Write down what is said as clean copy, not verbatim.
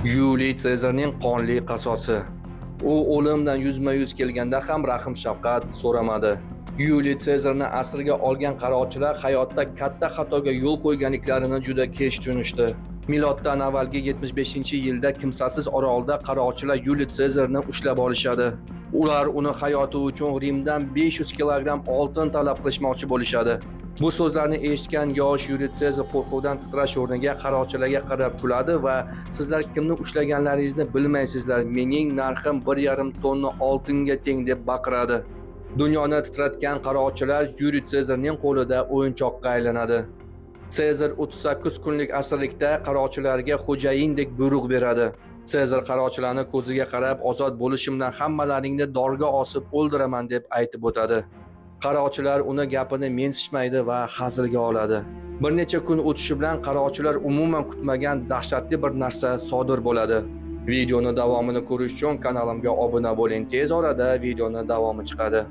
Yuliy Sezarning qonli qasosi. U o'limdan yuzma-yuz kelganda ham rahm-shafqat so'ramadi. Yuliy Sezarni asirga olgan qaroqchilar hayotda katta xatoga yo'l qo'yganliklarini juda kech tushunishdi. Miloddan avvalgi 75-yilda kimsasiz orolda qaroqchilar Yuliy Sezarni ushlab olishadi. Ular uni hayoti uchun Rimdan 500 kilogramm oltin talab qilishmoqchi bo'lishadi. Bu so'zlarni eshitgan yosh Yuliy Sezar qo'rquvdan titrash o'rniga qaroqchilarga qarab kuladi va "Sizlar kimni ushlaganlaringizni bilmaysizlar. Mening narxim 1,5 tonna oltinga teng" deb baqiradi. Dunyoni titratgan qaroqchilar Yuliy Sezarning qo'lida o'yinchoqqa aylanadi. Sezar 38 kunlik asirlikda qaroqchilarga xo'jayindek buyruq beradi. Sezar qaroqchilarning ko'ziga qarab, ozod bo'lishimdan hammalaringni dorga osib o'ldiraman deb aytib o'tadi. Qaroqchilar uni gapini mensitmaydi va hazilga oladi. Bir necha kun o'tishi bilan qaroqchilar umuman kutmagan dahshatli bir narsa sodir bo'ladi. Videoni davomini ko'rish uchun kanalimga obuna bo'ling. Tez orada videoni davomi chiqadi.